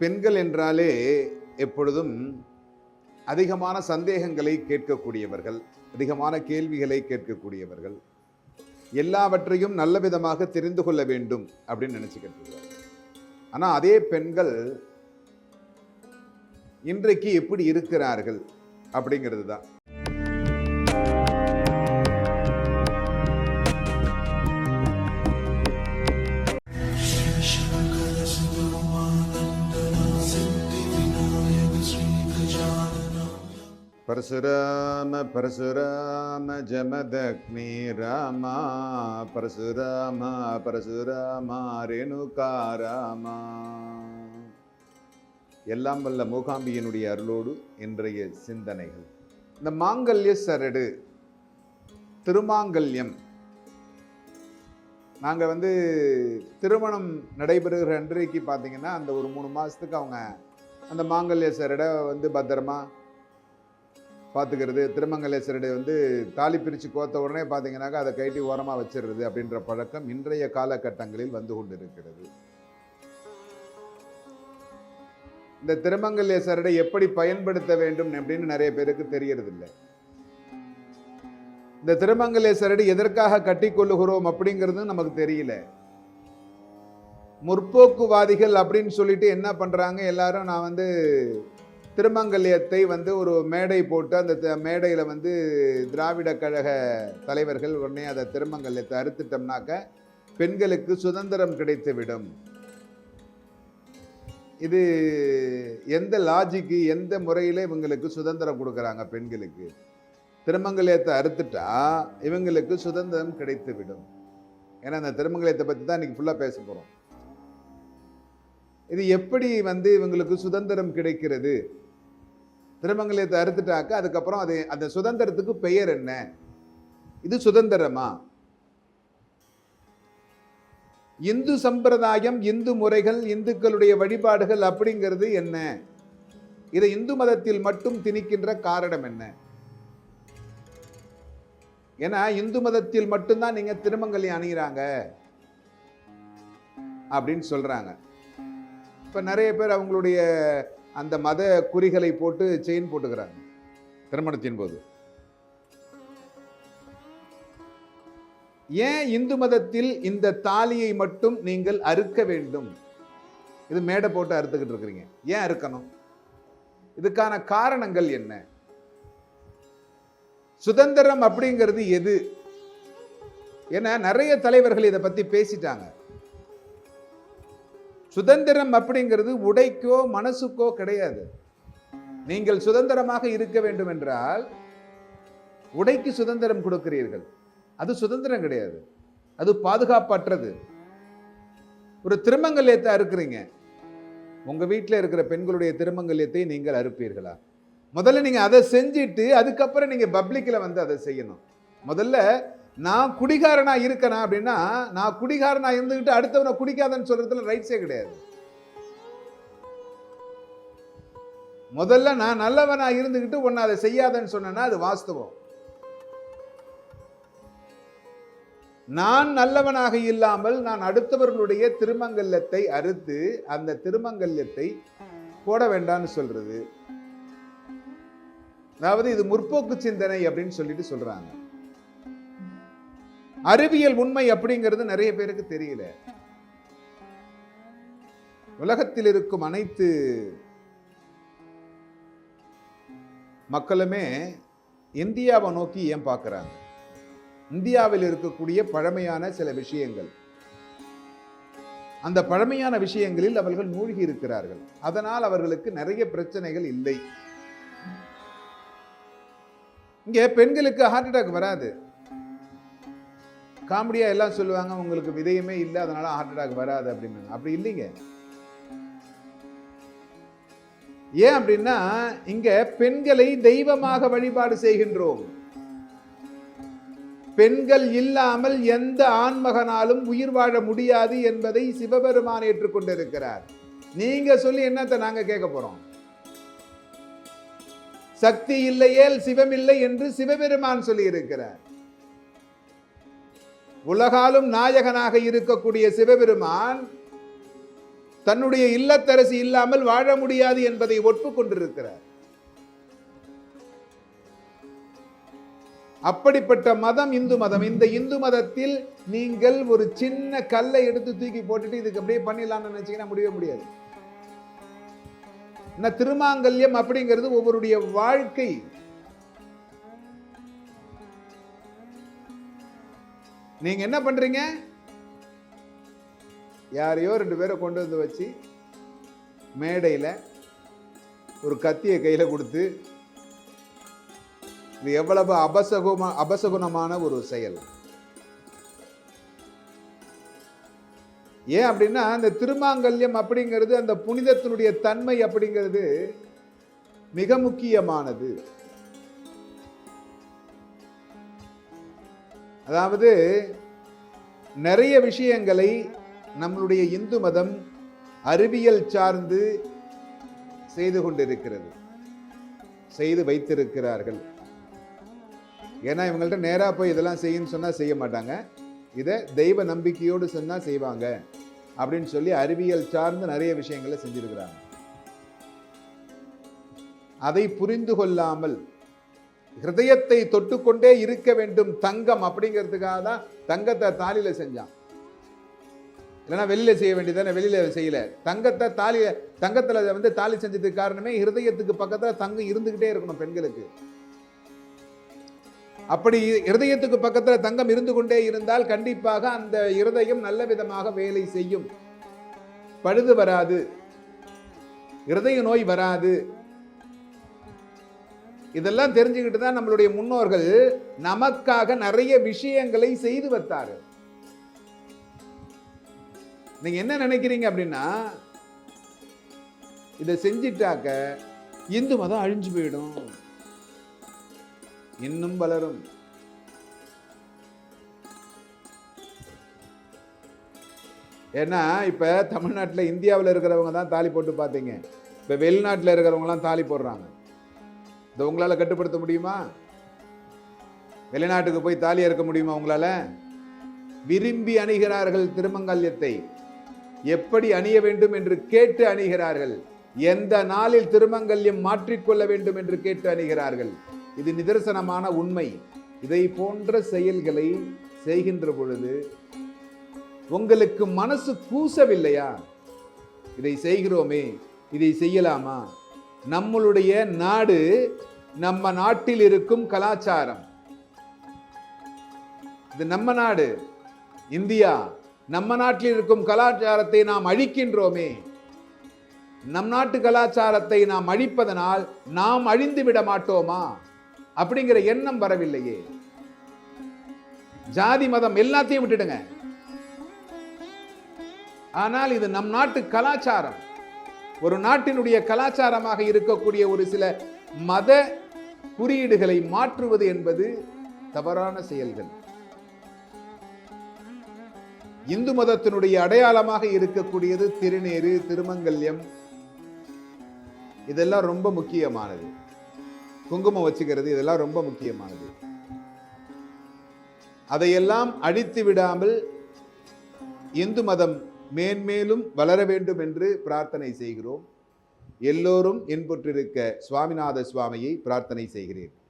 பெண்கள் என்றாலே எப்பொழுதும் அதிகமான சந்தேகங்களை கேட்கக்கூடியவர்கள், அதிகமான கேள்விகளை கேட்கக்கூடியவர்கள், எல்லாவற்றையும் நல்ல விதமாக தெரிந்து கொள்ள வேண்டும் அப்படின்னு நினைச்சுக்கிட்டு இருக்காங்க. ஆனா அதே பெண்கள் இன்றைக்கு எப்படி இருக்கிறார்கள் அப்படிங்கிறது தான். பரசுராம பரசுராம ஜமதக்னி ராமா பரசுராம பரசுராம ரேணுகா ராமா. எல்லாம் வல்ல மூகாம்பியினுடைய அருளோடு இன்றைய சிந்தனைகள். இந்த மாங்கல்ய சரடு, திருமாங்கல்யம், நாங்கள் திருமணம் நடைபெறுகிற அன்றைக்கு பார்த்தீங்கன்னா அந்த ஒரு 3 மாதத்துக்கு அவங்க அந்த மாங்கல்ய சரடை பத்திரமா பார்த்துக்கிறது. திருமங்கல்ய சரடை தாலி பிரித்து கோத்த உடனே பார்த்தீங்கன்னாக்கா அதை கைட்டி ஓரமாக வச்சிடுறது அப்படின்ற பழக்கம் இன்றைய காலகட்டங்களில் வந்து கொண்டிருக்கிறது. இந்த திருமங்கல்ய சரடை எப்படி பயன்படுத்த வேண்டும் அப்படின்னு நிறைய பேருக்கு தெரியறதில்லை. இந்த திருமங்கல்ய சரடு எதற்காக கட்டிக்கொள்ளுகிறோம் அப்படிங்கிறது நமக்கு தெரியல. முற்போக்குவாதிகள் அப்படின்னு சொல்லிட்டு என்ன பண்றாங்க, எல்லாரும் நான் திருமங்கல்யத்தை ஒரு மேடை போட்டு அந்த மேடையில திராவிட கழக தலைவர்கள் உடனே அதை திருமங்கல்யத்தை அறுத்துட்டோம்னாக்க பெண்களுக்கு சுதந்திரம் கிடைத்துவிடும். இது எந்த லாஜிக்கு, எந்த முறையில இவங்களுக்கு சுதந்திரம் கொடுக்கறாங்க? பெண்களுக்கு திருமங்கல்யத்தை அறுத்துட்டா இவங்களுக்கு சுதந்திரம் கிடைத்துவிடும். ஏன்னா அந்த திருமங்கல்யத்தை பத்தி தான் இன்னைக்கு ஃபுல்லா பேச போறோம். இது எப்படி இவங்களுக்கு சுதந்திரம் கிடைக்கிறது? திருமங்கல்யத்தை அறுத்துட்டாக்க அதுக்கப்புறம் அந்த சுதந்திரத்துக்கு பெயர் என்ன? இது சுதந்திரமா? இந்து சம்பிரதாயம், இந்து முறைகள், இந்துக்களுடைய வழிபாடுகள் அப்படிங்கிறது என்ன? இதை இந்து மதத்தில் மட்டும் திணிக்கின்ற காரணம் என்ன? ஏன்னா இந்து மதத்தில் மட்டும்தான் நீங்க திருமங்கல்யம் அணிகிறாங்க அப்படின்னு சொல்றாங்க. இப்ப நிறைய பேர் அவங்களுடைய அந்த மத குறிகளை போட்டு செயின் போட்டுக்கிறாங்க திருமணத்தின் போது. ஏன் இந்து மதத்தில் இந்த தாலியை மட்டும் நீங்கள் அறுக்க வேண்டும்? இது மேடை போட்டு அறுத்துக்கிட்டு இருக்கிறீங்க, ஏன் அறுக்கணும்? இதுக்கான காரணங்கள் என்ன? சுதந்திரம் அப்படிங்கிறது எது? ஏன்னா நிறைய தலைவர்கள் இதை பத்தி பேசிட்டாங்க. சுதந்திரம் அப்படிங்கிறது உடைக்கோ மனசுக்கோ கிடையாது. நீங்கள் சுதந்திரமாக இருக்க வேண்டும் என்றால் உடைக்கு சுதந்திரம் கொடுக்கிறீர்கள், அது சுதந்திரம் கிடையாது, அது பாதுகாப்பற்றது. ஒரு திருமங்கல்யத்தை அறுக்கிறீங்க, உங்க வீட்டில் இருக்கிற பெண்களுடைய திருமங்கல்யத்தை நீங்கள் அறுப்பீர்களா? முதல்ல நீங்க அதை செஞ்சுட்டு அதுக்கப்புறம் நீங்க பப்ளிக்ல அதை செய்யணும். முதல்ல நான் குடிகாரனா இருக்கனா அப்படின்னா, நான் குடிகாரனா இருந்துகிட்டு அடுத்தவனை குடிக்காதன்னு சொல்றதுல ரைட்ஸே கிடையாது. முதல்ல நான் நல்லவனா இருந்துகிட்டு ஒன்னு அதை செய்யாதன்னு சொன்னா அது வாஸ்தவம். நான் நல்லவனாக இல்லாமல் நான் அடுத்தவர்களுடைய திருமங்கல்யத்தை அறுத்து அந்த திருமங்கல்யத்தை போட வேண்டாம்னு சொல்றது, அதாவது இது முற்போக்கு சிந்தனை அப்படின்னு சொல்லிட்டு சொல்றாங்க. அறிவியல் உண்மை அப்படிங்கிறது நிறைய பேருக்கு தெரியல. உலகத்தில் இருக்கும் அனைத்து மக்களுமே இந்தியாவை நோக்கி ஏன் பார்க்கிறாங்க? இந்தியாவில் இருக்கக்கூடிய பழமையான சில விஷயங்கள், அந்த பழமையான விஷயங்களில் அவர்கள் மூழ்கி இருக்கிறார்கள். அதனால் அவர்களுக்கு நிறைய பிரச்சனைகள் இல்லை. இங்க பெண்களுக்கு ஹார்ட் அட்டாக் வராது. காமெடியா எல்லாம் சொல்லுவாங்க, உங்களுக்கு விதையுமே இல்லை அதனால ஹார்ட் அட்டாக் வராது அப்படின்னு. அப்படி இல்லைங்க. ஏன் அப்படின்னா இங்க பெண்களை தெய்வமாக வழிபாடு செய்கின்றோம். பெண்கள் இல்லாமல் எந்த ஆண்மகனாலும் உயிர் வாழ முடியாது என்பதை சிவபெருமான் ஏற்றுக்கொண்டிருக்கிறார். நீங்க சொல்லி என்னத்தை நாங்க கேட்க போறோம்? சக்தி இல்லையேல் சிவமில்லை என்று சிவபெருமான் சொல்லி இருக்கிறார். உலகாலும் நாயகனாக இருக்கக்கூடிய சிவபெருமான் தன்னுடைய இல்லத்தரசி இல்லாமல் வாழ முடியாது என்பதை ஒப்புக்கொண்டிருக்கிறார். அப்படிப்பட்ட மதம் இந்து மதம். இந்த இந்து மதத்தில் நீங்கள் ஒரு சின்ன கல்லை எடுத்து தூக்கி போட்டுட்டு இதுக்கு அப்படியே பண்ணிடலாம்னு நினைச்சீங்கன்னா முடியவே முடியாது. திருமாங்கல்யம் அப்படிங்கிறது ஒவ்வொருடைய வாழ்க்கை. நீங்க என்ன பண்றீங்க? யாரையோ 2 பேரை கொண்டு வந்து வச்சு மேடையில ஒரு கத்தியை கையில கொடுத்து, இது எவ்வளவு அபசகுணமான ஒரு செயல். ஏன் அப்படின்னா, அந்த திருமாங்கல்யம் அப்படிங்கிறது, அந்த புனிதத்தினுடைய தன்மை அப்படிங்கிறது மிக முக்கியமானது. அதாவது நிறைய விஷயங்களை நம்மளுடைய இந்து மதம் அறிவியல் சார்ந்து செய்து கொண்டிருக்கிறது, செய்து வைத்திருக்கிறார்கள். ஏன்னா இவங்கள்ட்ட நேராக போய் இதெல்லாம் செய்யுன்னு சொன்னால் செய்ய மாட்டாங்க, இதை தெய்வ நம்பிக்கையோடு சொன்னால் செய்வாங்க அப்படின்னு சொல்லி அறிவியல் சார்ந்து நிறைய விஷயங்களை செஞ்சிருக்கிறாங்க. அதை புரிந்து கொள்ளாமல் ஹிருதயத்தை தொட்டுக்கொண்டே இருக்க வேண்டும் தங்கம் அப்படிங்கிறதுக்காக தான் தங்கத்தை தாலியில செஞ்சான். இல்லைன்னா வெளியில செய்ய வேண்டியதானே, வெளியில செய்யல. தங்கத்துல தாலி செஞ்சதுக்கு காரணமே ஹிருதயத்துக்கு பக்கத்துல தங்கம் இருந்துகிட்டே இருக்கணும் பெண்களுக்கு. அப்படி இருதயத்துக்கு பக்கத்துல தங்கம் இருந்து கொண்டே இருந்தால் கண்டிப்பாக அந்த இருதயம் நல்ல விதமாக வேலை செய்யும், பழுது வராது, இருதய நோய் வராது. இதெல்லாம் தெரிஞ்சுக்கிட்டு தான் நம்மளுடைய முன்னோர்கள் நமக்காக நிறைய விஷயங்களை செய்து வைத்தாரு. நீங்க என்ன நினைக்கிறீங்க அப்படின்னா, இதை செஞ்சிட்டாக்க இந்து மதம் அழிஞ்சு போயிடும், இன்னும் வளரும். ஏன்னா இப்ப தமிழ்நாட்டில் இந்தியாவில் இருக்கிறவங்க தான் தாலி போட்டு பார்த்தீங்க, இப்ப வெளிநாட்டில் இருக்கிறவங்கலாம் தாலி போடுறாங்க. இதை உங்களால கட்டுப்படுத்த முடியுமா? வெளிநாட்டுக்கு போய் தாலி அறுக்க முடியுமா உங்களால? விரும்பி அணிகிறார்கள் திருமங்கல்யத்தை. எப்படி அணிய வேண்டும் என்று கேட்டு அணிகிறார்கள். எந்த நாளில் திருமங்கல்யம் மாற்றிக்கொள்ள வேண்டும் என்று கேட்டு அணிகிறார்கள். இது நிதர்சனமான உண்மை. இதை போன்ற செயல்களை செய்கின்ற பொழுது உங்களுக்கு மனசு கூசவில்லையா? இதை செய்கிறோமே, இதை செய்யலாமா? நம்மளுடைய நாடு, நம்ம நாட்டில் இருக்கும் கலாச்சாரம், இது நம்ம நாடு இந்தியா. நம்ம நாட்டில் இருக்கும் கலாச்சாரத்தை நாம் அழிக்கின்றோமே. நம் நாட்டு கலாச்சாரத்தை நாம் அழிப்பதனால் நாம் அழிந்து விட மாட்டோமா அப்படிங்கிற எண்ணம் வரவில்லையே. ஜாதி மதம் எல்லாத்தையும் விட்டுடுங்க. ஆனால் இது நம் நாட்டு கலாச்சாரம். ஒரு நாட்டினுடைய கலாச்சாரமாக இருக்கக்கூடிய ஒரு சில மத குறியீடுகளை மாற்றுவது என்பது தவறான செயல்கள். இந்து மதத்தினுடைய அடையாளமாக இருக்கக்கூடியது திருநீறு, திருமங்கல்யம், இதெல்லாம் ரொம்ப முக்கியமானது. குங்குமம் வச்சுக்கிறது, இதெல்லாம் ரொம்ப முக்கியமானது. அதையெல்லாம் அழித்து விடாமல் இந்து மதம் மேன்மேலும் வளர வேண்டும் என்று பிரார்த்தனை செய்கிறோம். எல்லோரும் இன்புற்றிருக்க சுவாமிநாத சுவாமியை பிரார்த்தனை செய்கிறேன்.